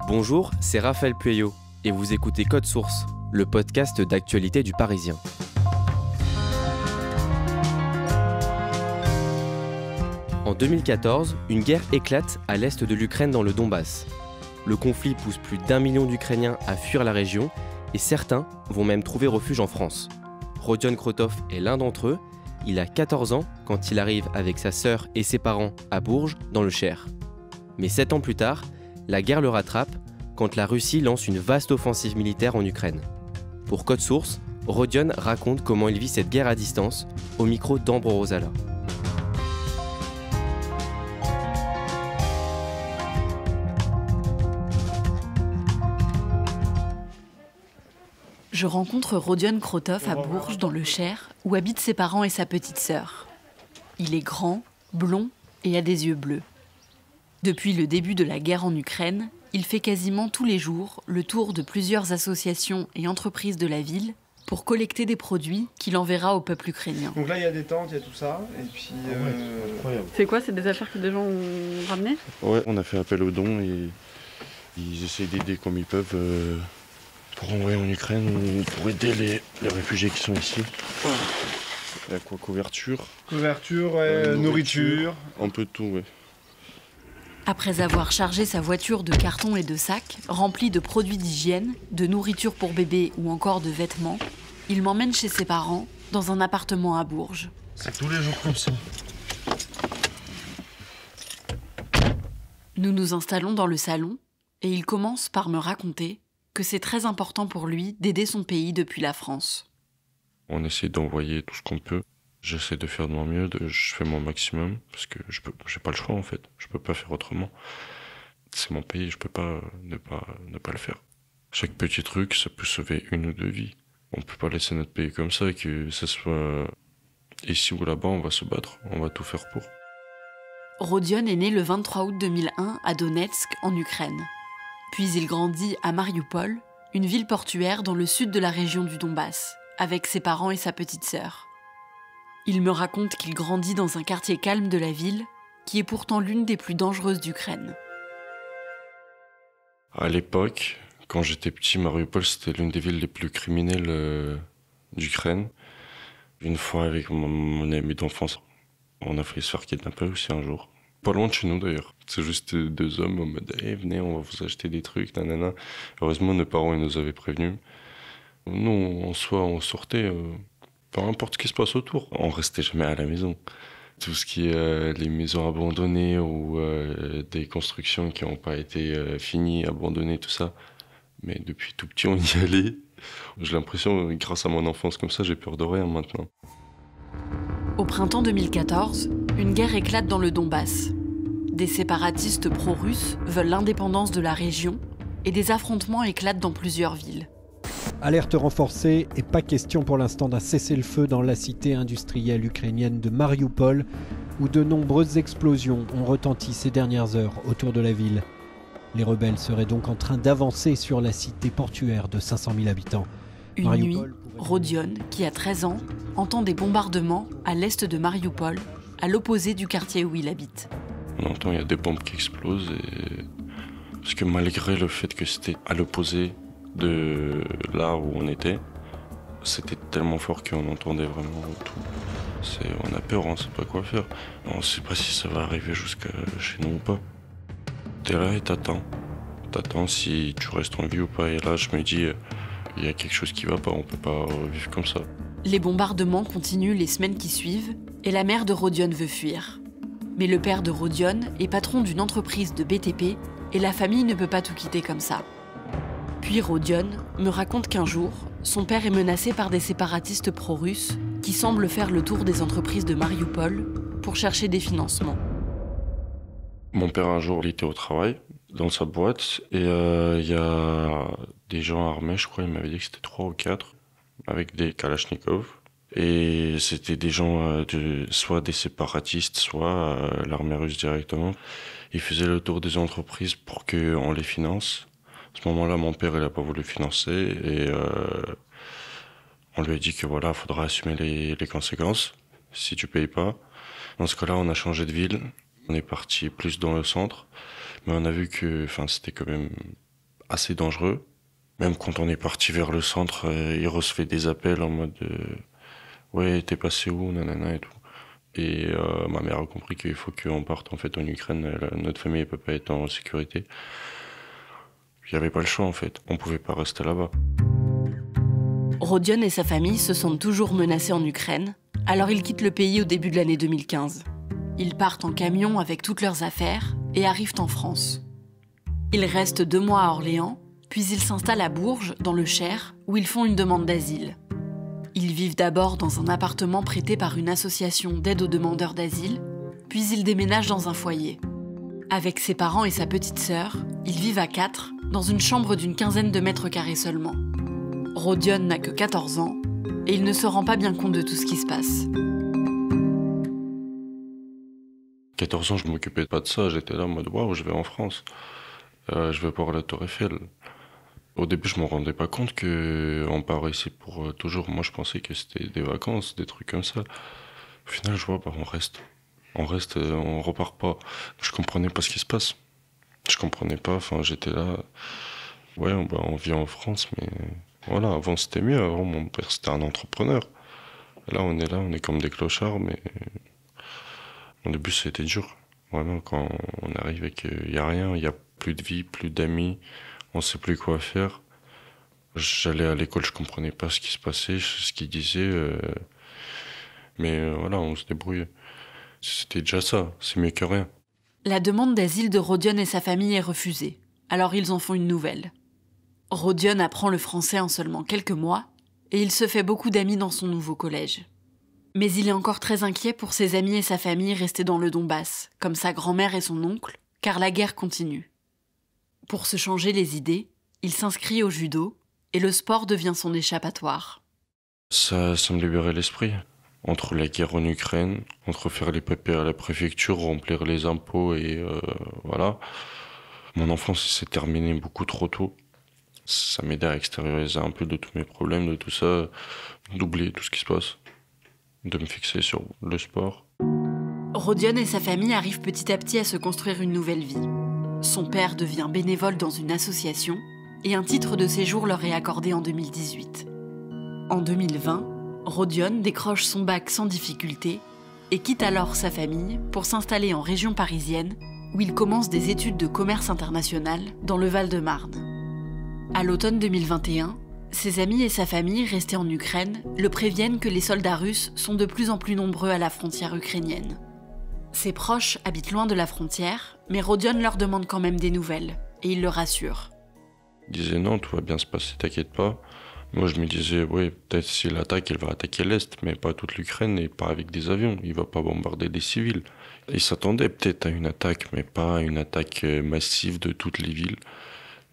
Bonjour, c'est Raphaël Pueyo et vous écoutez Code Source, le podcast d'actualité du Parisien. En 2014, une guerre éclate à l'est de l'Ukraine dans le Donbass. Le conflit pousse plus d'1 million d'Ukrainiens à fuir la région et certains vont même trouver refuge en France. Rodion Krotov est l'un d'entre eux. Il a 14 ans quand il arrive avec sa sœur et ses parents à Bourges, dans le Cher. Mais 7 ans plus tard, la guerre le rattrape quand la Russie lance une vaste offensive militaire en Ukraine. Pour Code Source, Rodion raconte comment il vit cette guerre à distance au micro d'Ambre Rosala. Je rencontre Rodion Krotov à Bourges, dans le Cher, où habitent ses parents et sa petite sœur. Il est grand, blond et a des yeux bleus. Depuis le début de la guerre en Ukraine, il fait quasiment tous les jours le tour de plusieurs associations et entreprises de la ville pour collecter des produits qu'il enverra au peuple ukrainien. Donc là, il y a des tentes, il y a tout ça, et puis... Incroyable. C'est quoi? C'est des affaires que des gens ont ramenées? Ouais, on a fait appel aux dons et ils essaient d'aider comme ils peuvent pour envoyer en Ukraine ou pour aider les réfugiés qui sont ici. Il y a quoi? Couverture, nourriture. un peu de tout, ouais. Après avoir chargé sa voiture de cartons et de sacs, remplis de produits d'hygiène, de nourriture pour bébé ou encore de vêtements, il m'emmène chez ses parents, dans un appartement à Bourges. C'est tous les jours comme ça. Nous nous installons dans le salon et il commence par me raconter que c'est très important pour lui d'aider son pays depuis la France. On essaie d'envoyer tout ce qu'on peut. J'essaie de faire de mon mieux, je fais mon maximum, parce que j'ai pas le choix en fait, je peux pas faire autrement. C'est mon pays, je peux pas ne pas le faire. Chaque petit truc, ça peut sauver une ou deux vies. On peut pas laisser notre pays comme ça, et que ce soit ici ou là-bas, on va se battre, on va tout faire pour. Rodion est né le 23 août 2001 à Donetsk, en Ukraine. Puis il grandit à Mariupol, une ville portuaire dans le sud de la région du Donbass, avec ses parents et sa petite sœur. Il me raconte qu'il grandit dans un quartier calme de la ville, qui est pourtant l'une des plus dangereuses d'Ukraine. À l'époque, quand j'étais petit, Mariupol, c'était l'une des villes les plus criminelles d'Ukraine. Une fois, avec mon ami d'enfance, on a failli se faire kidnapper aussi un jour. Pas loin de chez nous d'ailleurs. C'est juste deux hommes en mode hey, venez, on va vous acheter des trucs, nanana. Heureusement, nos parents ils nous avaient prévenus. Nous, en soi, on sortait... peu importe ce qui se passe autour, on restait jamais à la maison. Tout ce qui est les maisons abandonnées ou des constructions qui n'ont pas été finies, abandonnées, tout ça. Mais depuis tout petit, on y allait. J'ai l'impression, grâce à mon enfance comme ça, j'ai peur de rien maintenant. Au printemps 2014, une guerre éclate dans le Donbass. Des séparatistes pro-russes veulent l'indépendance de la région et des affrontements éclatent dans plusieurs villes. Alerte renforcée et pas question pour l'instant d'un cessez-le-feu dans la cité industrielle ukrainienne de Mariupol, où de nombreuses explosions ont retenti ces dernières heures autour de la ville. Les rebelles seraient donc en train d'avancer sur la cité portuaire de 500 000 habitants. Une nuit, Rodion, qui a 13 ans, entend des bombardements à l'est de Mariupol, à l'opposé du quartier où il habite. On entend, il y a des bombes qui explosent, parce que malgré le fait que c'était à l'opposé de là où on était, c'était tellement fort qu'on entendait vraiment tout. On a peur, on sait pas quoi faire. On sait pas si ça va arriver jusqu'à chez nous ou pas. T'es là et t'attends. T'attends si tu restes en vie ou pas. Et là, je me dis, il y a quelque chose qui va pas, on peut pas vivre comme ça. Les bombardements continuent les semaines qui suivent et la mère de Rodion veut fuir. Mais le père de Rodion est patron d'une entreprise de BTP et la famille ne peut pas tout quitter comme ça. Puis Rodion me raconte qu'un jour, son père est menacé par des séparatistes pro-russes qui semblent faire le tour des entreprises de Mariupol pour chercher des financements. Mon père, un jour, il était au travail, dans sa boîte, et il y a des gens armés, je crois, il m'avait dit que c'était 3 ou 4, avec des kalachnikovs. Et c'était des gens, soit des séparatistes, soit l'armée russe directement. Ils faisaient le tour des entreprises pour qu'on les finance. À ce moment-là, mon père, il n'a pas voulu financer et on lui a dit que voilà, il faudra assumer les conséquences si tu payes pas. Dans ce cas-là, on a changé de ville. On est parti plus dans le centre, mais on a vu que, c'était quand même assez dangereux. Même quand on est parti vers le centre, il recevait des appels en mode ouais, t'es passé où, nanana et tout. Et ma mère a compris qu'il faut qu'on parte en fait en Ukraine. Notre famille ne peut pas être en sécurité. Il n'y avait pas le choix en fait. On ne pouvait pas rester là-bas. Rodion et sa famille se sentent toujours menacés en Ukraine, alors ils quittent le pays au début de l'année 2015. Ils partent en camion avec toutes leurs affaires et arrivent en France. Ils restent 2 mois à Orléans, puis ils s'installent à Bourges, dans le Cher, où ils font une demande d'asile. Ils vivent d'abord dans un appartement prêté par une association d'aide aux demandeurs d'asile, puis ils déménagent dans un foyer. Avec ses parents et sa petite sœur, ils vivent à 4, dans une chambre d'une 15aine de mètres carrés seulement. Rodion n'a que 14 ans, et il ne se rend pas bien compte de tout ce qui se passe. 14 ans, je m'occupais pas de ça. J'étais là en mode waouh, je vais en France. Je vais voir la Tour Eiffel. Au début, je me rendais pas compte qu'on part ici pour toujours. Moi, je pensais que c'était des vacances, des trucs comme ça. Au final, je vois, on reste. On repart pas. Je comprenais pas ce qui se passe. Je comprenais pas, j'étais là. Ouais, on vit en France, mais voilà, avant c'était mieux. Avant, mon père, c'était un entrepreneur. Là, on est comme des clochards, mais au début, c'était dur. Vraiment, quand on arrive et qu'il y a rien, il y a plus de vie, plus d'amis, on sait plus quoi faire. J'allais à l'école, je comprenais pas ce qui se passait, ce qu'ils disaient, mais voilà, on se débrouillait. C'était déjà ça, c'est mieux que rien. La demande d'asile de Rodion et sa famille est refusée, alors ils en font une nouvelle. Rodion apprend le français en seulement quelques mois, et il se fait beaucoup d'amis dans son nouveau collège. Mais il est encore très inquiet pour ses amis et sa famille restés dans le Donbass, comme sa grand-mère et son oncle, car la guerre continue. Pour se changer les idées, il s'inscrit au judo, et le sport devient son échappatoire. Ça me libérait l'esprit. Entre la guerre en Ukraine, entre faire les papiers à la préfecture, remplir les impôts et voilà. Mon enfance s'est terminée beaucoup trop tôt. Ça m'aidait à extérioriser un peu de tous mes problèmes, de tout ça, d'oublier tout ce qui se passe, de me fixer sur le sport. Rodion et sa famille arrivent petit à petit à se construire une nouvelle vie. Son père devient bénévole dans une association et un titre de séjour leur est accordé en 2018. En 2020, Rodion décroche son bac sans difficulté et quitte alors sa famille pour s'installer en région parisienne où il commence des études de commerce international dans le Val-de-Marne. À l'automne 2021, ses amis et sa famille restés en Ukraine le préviennent que les soldats russes sont de plus en plus nombreux à la frontière ukrainienne. Ses proches habitent loin de la frontière, mais Rodion leur demande quand même des nouvelles et il le rassure. Il disait non, tout va bien se passer, t'inquiète pas. Moi, je me disais, oui, peut-être s'il attaque, il va attaquer l'Est, mais pas toute l'Ukraine et pas avec des avions. Il va pas bombarder des civils. Il s'attendait peut-être à une attaque, mais pas à une attaque massive de toutes les villes.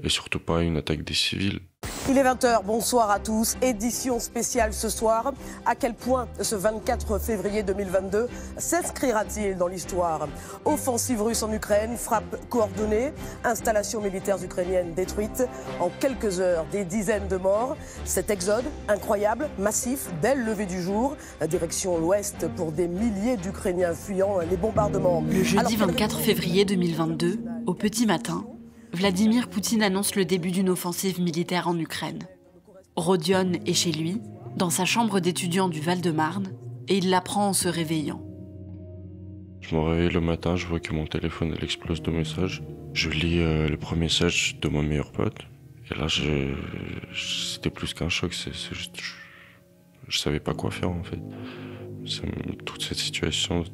Et surtout pas à une attaque des civils. Il est 20h, bonsoir à tous. Édition spéciale ce soir. À quel point ce 24 février 2022 s'inscrira-t-il dans l'histoire? Offensive russe en Ukraine, frappe coordonnée, installations militaires ukrainiennes détruites. En quelques heures, des dizaines de morts. Cet exode incroyable, massif, dès le lever du jour, direction l'ouest pour des milliers d'Ukrainiens fuyant les bombardements. Le jeudi 24 février 2022, au petit matin, Vladimir Poutine annonce le début d'une offensive militaire en Ukraine. Rodion est chez lui, dans sa chambre d'étudiant du Val-de-Marne, et il l'apprend en se réveillant. Je me réveille le matin, je vois que mon téléphone il explose de messages. Je lis le premier message de mon meilleur pote, et là c'était plus qu'un choc, je savais pas quoi faire en fait. Toute cette situation,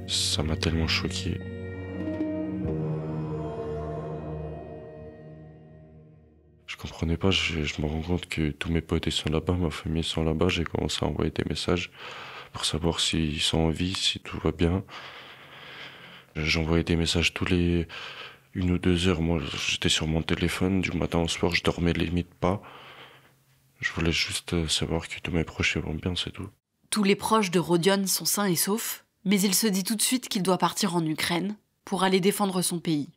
ça m'a tellement choqué. Je comprenais pas, je me rends compte que tous mes potes ils sont là-bas, ma famille sont là-bas, j'ai commencé à envoyer des messages pour savoir s'ils sont en vie, si tout va bien. J'envoyais des messages tous les 1 ou 2 heures, moi j'étais sur mon téléphone, du matin au soir je dormais limite pas. Je voulais juste savoir que tous mes proches vont bien, c'est tout. Tous les proches de Rodion sont sains et saufs, mais il se dit tout de suite qu'il doit partir en Ukraine pour aller défendre son pays.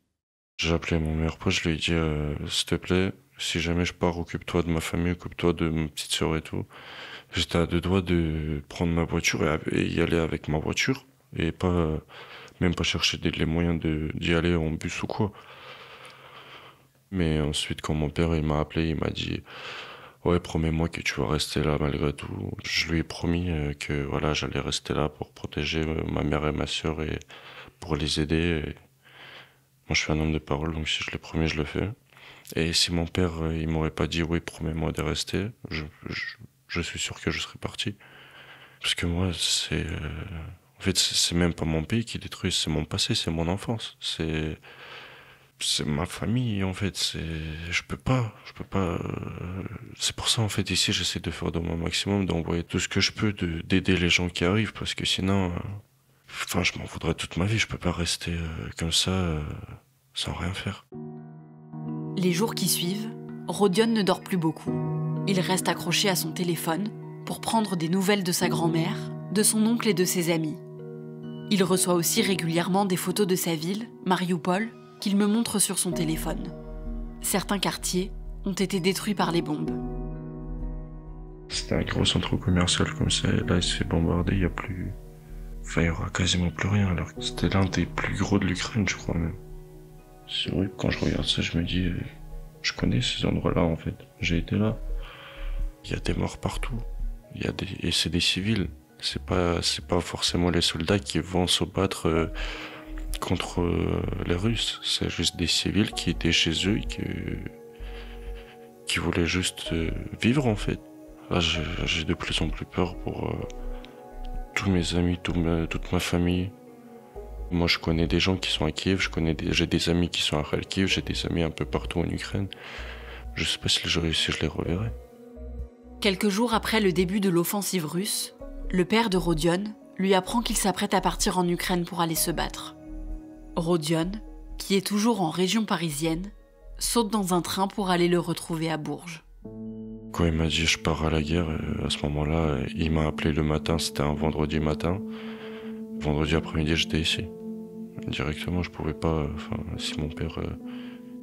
J'ai appelé mon meilleur pote, je lui ai dit s'il te plaît, si jamais je pars, occupe-toi de ma famille, occupe-toi de ma petite sœur et tout. J'étais à 2 doigts de prendre ma voiture et y aller avec ma voiture et même pas chercher les moyens d'y aller en bus ou quoi. Mais ensuite, quand mon père il m'a appelé, il m'a dit ouais, promets-moi que tu vas rester là malgré tout. Je lui ai promis que voilà, j'allais rester là pour protéger ma mère et ma sœur et pour les aider. Et moi, je suis un homme de parole, donc si je l'ai promis, je le fais. Et si mon père il m'aurait pas dit oui, promets-moi de rester, je suis sûr que je serais parti. Parce que moi, en fait, c'est même pas mon pays qui détruit, c'est mon passé, c'est mon enfance. C'est ma famille, en fait. Je peux pas. C'est pour ça, en fait, ici, j'essaie de faire de mon maximum, d'envoyer tout ce que je peux, d'aider les gens qui arrivent, parce que sinon, enfin, je m'en voudrais toute ma vie. Je peux pas rester comme ça, sans rien faire. Les jours qui suivent, Rodion ne dort plus beaucoup. Il reste accroché à son téléphone pour prendre des nouvelles de sa grand-mère, de son oncle et de ses amis. Il reçoit aussi régulièrement des photos de sa ville, Marioupol, qu'il me montre sur son téléphone. Certains quartiers ont été détruits par les bombes. C'était un gros centre commercial comme ça, et là il se fait bombarder, il y a plus... Enfin, il y aura quasiment plus rien, alors que c'était l'un des plus gros de l'Ukraine, je crois même. C'est vrai que quand je regarde ça, je me dis, je connais ces endroits-là en fait, j'ai été là. Il y a des morts partout, et c'est des civils. C'est pas forcément les soldats qui vont se battre contre les Russes. C'est juste des civils qui étaient chez eux et qui voulaient juste vivre en fait. Là, j'ai de plus en plus peur pour tous mes amis, toute ma famille. Moi, je connais des gens qui sont à Kiev, j'ai des amis qui sont à Kharkiv, j'ai des amis un peu partout en Ukraine. Je sais pas si je les reverrai. Quelques jours après le début de l'offensive russe, le père de Rodion lui apprend qu'il s'apprête à partir en Ukraine pour aller se battre. Rodion, qui est toujours en région parisienne, saute dans un train pour aller le retrouver à Bourges. Quand il m'a dit je pars à la guerre, à ce moment-là, il m'a appelé le matin, c'était un vendredi matin. Vendredi après-midi, j'étais ici. Directement, je pouvais pas, si mon père,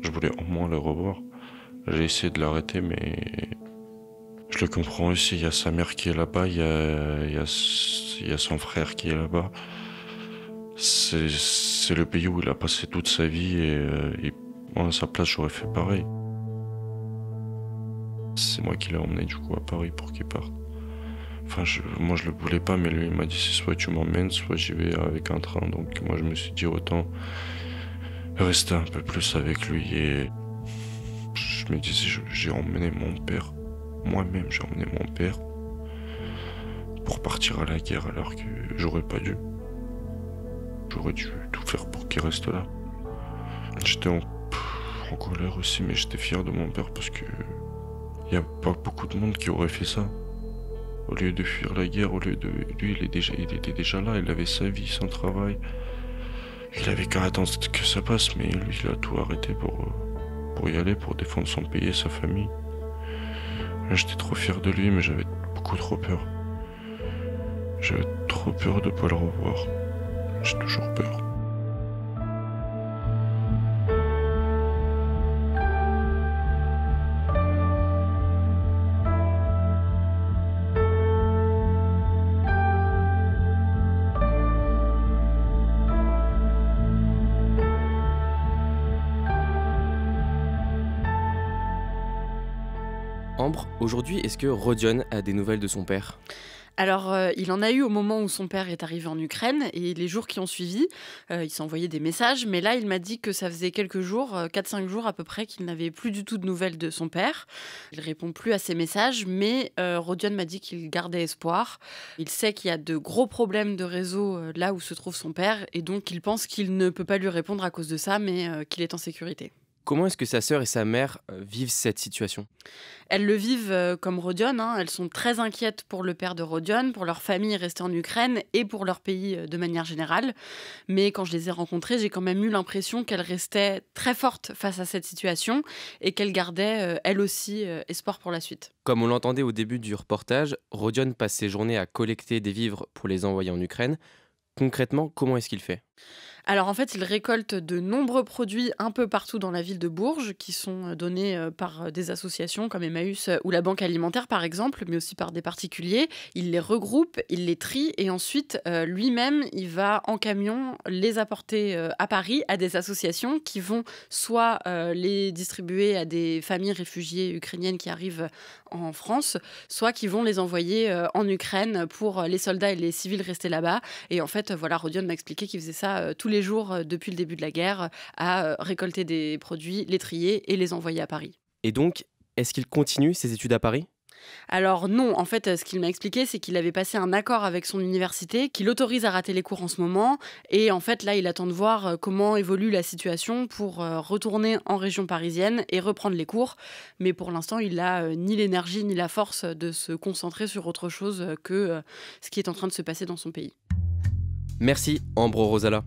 je voulais au moins le revoir. J'ai essayé de l'arrêter, mais je le comprends aussi, il y a sa mère qui est là-bas, il y a son frère qui est là-bas. C'est le pays où il a passé toute sa vie et moi, à sa place, j'aurais fait pareil. C'est moi qui l'ai emmené du coup à Paris pour qu'il parte. Enfin, moi je le voulais pas, mais lui il m'a dit c'est soit tu m'emmènes, soit j'y vais avec un train. Donc moi je me suis dit autant rester un peu plus avec lui. Et je me disais j'ai emmené mon père, moi-même j'ai emmené mon père pour partir à la guerre alors que j'aurais pas dû. J'aurais dû tout faire pour qu'il reste là. J'étais en colère aussi, mais j'étais fier de mon père parce que il n'y a pas beaucoup de monde qui aurait fait ça. Au lieu de fuir la guerre, lui, il était déjà là, il avait sa vie, son travail. Il avait qu'à attendre que ça passe, mais lui, il a tout arrêté pour y aller, pour défendre son pays et sa famille. Là, j'étais trop fier de lui, mais j'avais beaucoup trop peur. J'avais trop peur de ne pas le revoir. J'ai toujours peur. Ambre, aujourd'hui, est-ce que Rodion a des nouvelles de son père ? Alors, il en a eu au moment où son père est arrivé en Ukraine et les jours qui ont suivi, il s'est envoyé des messages. Mais là, il m'a dit que ça faisait quelques jours, 4-5 jours à peu près, qu'il n'avait plus du tout de nouvelles de son père. Il répond plus à ses messages, mais Rodion m'a dit qu'il gardait espoir. Il sait qu'il y a de gros problèmes de réseau là où se trouve son père et donc il pense qu'il ne peut pas lui répondre à cause de ça, mais qu'il est en sécurité. Comment est-ce que sa sœur et sa mère vivent cette situation ? Elles le vivent comme Rodion, hein. Elles sont très inquiètes pour le père de Rodion, pour leur famille restée en Ukraine et pour leur pays de manière générale. Mais quand je les ai rencontrées, j'ai quand même eu l'impression qu'elles restaient très fortes face à cette situation et qu'elles gardaient, elles aussi, espoir pour la suite. Comme on l'entendait au début du reportage, Rodion passe ses journées à collecter des vivres pour les envoyer en Ukraine. Concrètement, comment est-ce qu'il fait ? Alors en fait, il récolte de nombreux produits un peu partout dans la ville de Bourges qui sont donnés par des associations comme Emmaüs ou la Banque Alimentaire par exemple, mais aussi par des particuliers. Il les regroupe, il les trie et ensuite lui-même, il va en camion les apporter à Paris à des associations qui vont soit les distribuer à des familles réfugiées ukrainiennes qui arrivent en France, soit qui vont les envoyer en Ukraine pour les soldats et les civils restés là-bas. Et en fait, voilà, Rodion m'a expliqué qu'il faisait ça tous les jours depuis le début de la guerre, à récolter des produits, les trier et les envoyer à Paris. Et donc, est-ce qu'il continue ses études à Paris ? Alors non, en fait, ce qu'il m'a expliqué, c'est qu'il avait passé un accord avec son université qui l'autorise à rater les cours en ce moment. Et en fait, là, il attend de voir comment évolue la situation pour retourner en région parisienne et reprendre les cours. Mais pour l'instant, il n'a ni l'énergie ni la force de se concentrer sur autre chose que ce qui est en train de se passer dans son pays. Merci Ambro Rosala.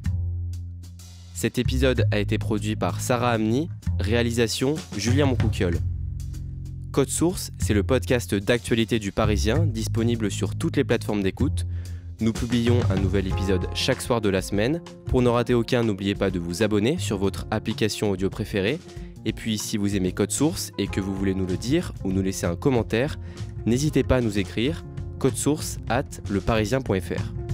Cet épisode a été produit par Sarah Amni, réalisation Julien Moncouquiol. Code Source, c'est le podcast d'actualité du Parisien, disponible sur toutes les plateformes d'écoute. Nous publions un nouvel épisode chaque soir de la semaine. Pour ne rater aucun, n'oubliez pas de vous abonner sur votre application audio préférée. Et puis, si vous aimez Code Source et que vous voulez nous le dire ou nous laisser un commentaire, n'hésitez pas à nous écrire codesource@leparisien.fr.